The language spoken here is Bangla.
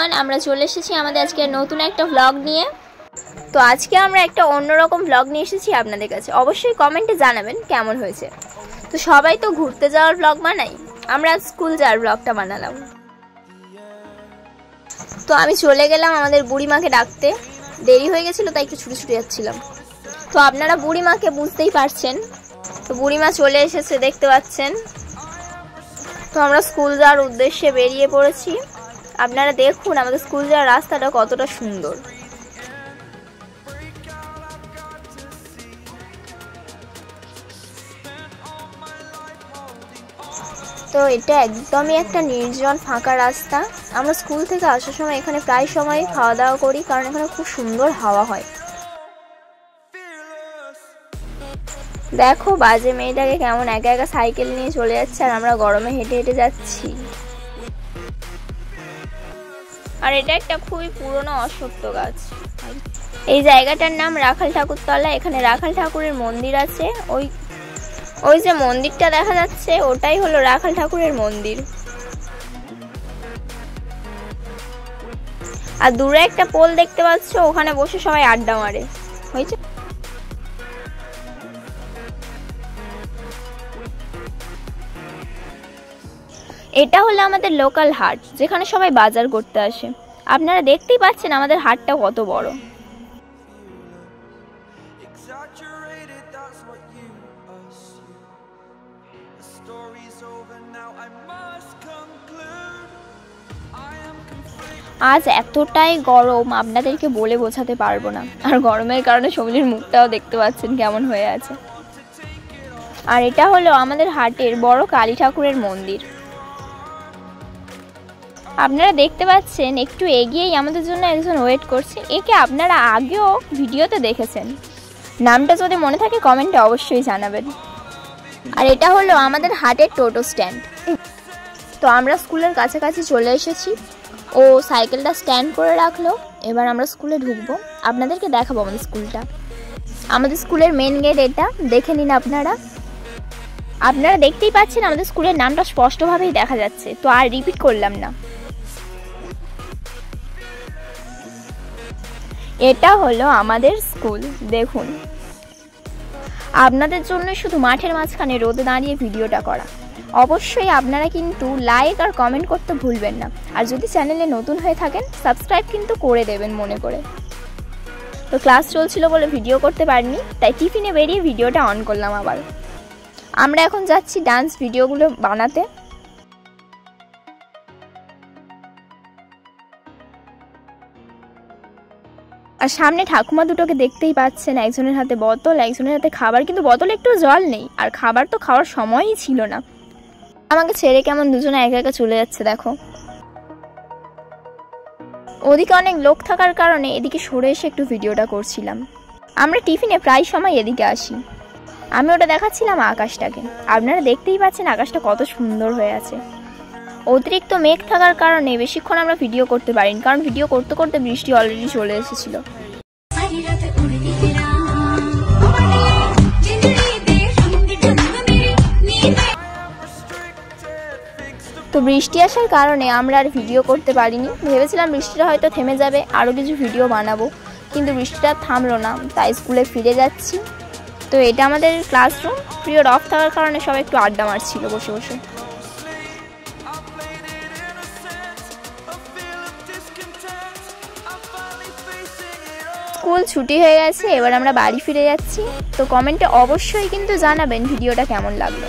এভরিওয়ান, আমরা চলে এসেছি আমাদের আজকে নতুন একটা ব্লগ নিয়ে। তো আজকে আমরা একটা অন্যরকম ব্লগ নিয়ে এসেছি আপনাদের কাছে। অবশ্যই কমেন্টে জানাবেন কেমন হয়েছে। তো সবাই তো ঘুরতে যাওয়ার ব্লগ বানাই, আমরা স্কুল যাওয়ার ব্লগটা বানালাম। তো আমি চলে গেলাম আমাদের বুড়িমাকে ডাকতে, দেরি হয়ে গেছিলো তাই একটু ছুটে ছুটে যাচ্ছিলাম। তো আপনারা বুড়িমাকে বুঝতেই পারছেন, তো বুড়িমা চলে এসেছে দেখতে পাচ্ছেন। তো আমরা স্কুল যাওয়ার উদ্দেশ্যে বেরিয়ে পড়েছি। আপনারা দেখুন আমাদের স্কুল যাওয়ার রাস্তাটা কতটা সুন্দর। তো এটা একদমই একটা নির্জন ফাঁকা রাস্তা। আমরা স্কুল থেকে আসার সময় এখানে প্রায় সময় খাওয়া দাওয়া করি, কারণ এখানে খুব সুন্দর হাওয়া হয়। দেখো বাজে মেয়েটাকে কেমন একা একা সাইকেল নিয়ে চলে যাচ্ছে, আর আমরা গরমে হেঁটে হেঁটে যাচ্ছি। আর এটা একটা খুবই পুরনো অশ্বত্থ গাছ। এই জায়গাটার নাম রাখাল ঠাকুরতলা। এখানে রাখাল ঠাকুরের মন্দির আছে। ওই যে মন্দিরটা দেখা যাচ্ছে ওটাই হলো রাখাল ঠাকুরের মন্দির। আর দূরে একটা পোল দেখতে পাচ্ছ, ওখানে বসে সবাই আড্ডা মারে। হয়েছে। এটা হলো আমাদের লোকাল হাট, যেখানে সবাই বাজার করতে আসে। আপনারা দেখতেই পাচ্ছেন আমাদের হাটটা কত বড়। আজ এতটাই গরম আপনাদেরকে বলে বোঝাতে পারবো না। আর গরমের কারণে সবজির মুখটাও দেখতে পাচ্ছেন কেমন হয়ে আছে। আর এটা হলো আমাদের হাটের বড় কালী ঠাকুরের মন্দির। আপনারা দেখতে পাচ্ছেন একটু এগিয়েই আমাদের জন্য একজন ওয়েট করছে। একে আপনারা আগেও ভিডিওতে দেখেছেন, নামটা যদি মনে থাকে কমেন্টে অবশ্যই জানাবেন। আর এটা হলো আমাদের হাটের টোটো স্ট্যান্ড। তো আমরা স্কুলের কাছাকাছি চলে এসেছি। ও সাইকেলটা স্ট্যান্ড করে রাখলো। এবার আমরা স্কুলে ঢুকবো, আপনাদেরকে দেখাবো আমাদের স্কুলটা। আমাদের স্কুলের মেন গেট এটা, দেখে নিন আপনারা। আপনারা দেখতেই পাচ্ছেন আমাদের স্কুলের নামটা স্পষ্টভাবেই দেখা যাচ্ছে, তো আর রিপিট করলাম না। এটা হলো আমাদের স্কুল, দেখুন। আপনাদের জন্য শুধু মাঠের মাঝখানে রোদে দাঁড়িয়ে ভিডিওটা করা। অবশ্যই আপনারা কিন্তু লাইক আর কমেন্ট করতে ভুলবেন না। আর যদি চ্যানেলে নতুন হয়ে থাকেন সাবস্ক্রাইব কিন্তু করে দেবেন মনে করে। তো ক্লাস চলছিল বলে ভিডিও করতে পারিনি, তাই টিফিনে বেরিয়ে ভিডিওটা অন করলাম আবার। আমরা এখন যাচ্ছি ডান্স ভিডিওগুলো বানাতে। আর সামনে ঠাকুমা দুটোকে দেখতেই পাচ্ছেন, একজনের হাতে বোতল, একজনের হাতে খাবার, কিন্তু বোতলে একটু জল নেই। আর খাবার তো খাওয়ার সময়ই ছিল না। আমাকে ছেড়ে কেমন দুজনে একা একা চলে যাচ্ছে দেখো। ওদিকে অনেক লোক থাকার কারণে এদিকে সরে এসে একটু ভিডিওটা করছিলাম। আমরা টিফিনে প্রায় সময় এদিকে আসি। আমি ওটা দেখাচ্ছিলাম আকাশটাকে। আপনারা দেখতেই পাচ্ছেন আকাশটা কত সুন্দর হয়ে আছে। অতিরিক্ত মেঘ থাকার কারণে বেশিক্ষণ আমরা ভিডিও করতে পারিনি, কারণ ভিডিও করতে করতে বৃষ্টি অলরেডি চলে এসেছিল। তো বৃষ্টি আসার কারণে আমরা আর ভিডিও করতে পারিনি। ভেবেছিলাম বৃষ্টিটা হয়তো থেমে যাবে, আরও কিছু ভিডিও বানাবো, কিন্তু বৃষ্টিটা থামলো না, তাই স্কুলে ফিরে যাচ্ছি। তো এটা আমাদের ক্লাসরুম। পিরিয়ড অফ থাকার কারণে সবাই একটু আড্ডা মারছিল বসে বসে। স্কুল ছুটি হয়ে গেছে, এবার আমরা বাড়ি ফিরে যাচ্ছি। তো কমেন্টে অবশ্যই কিন্তু জানাবেন ভিডিওটা কেমন লাগলো।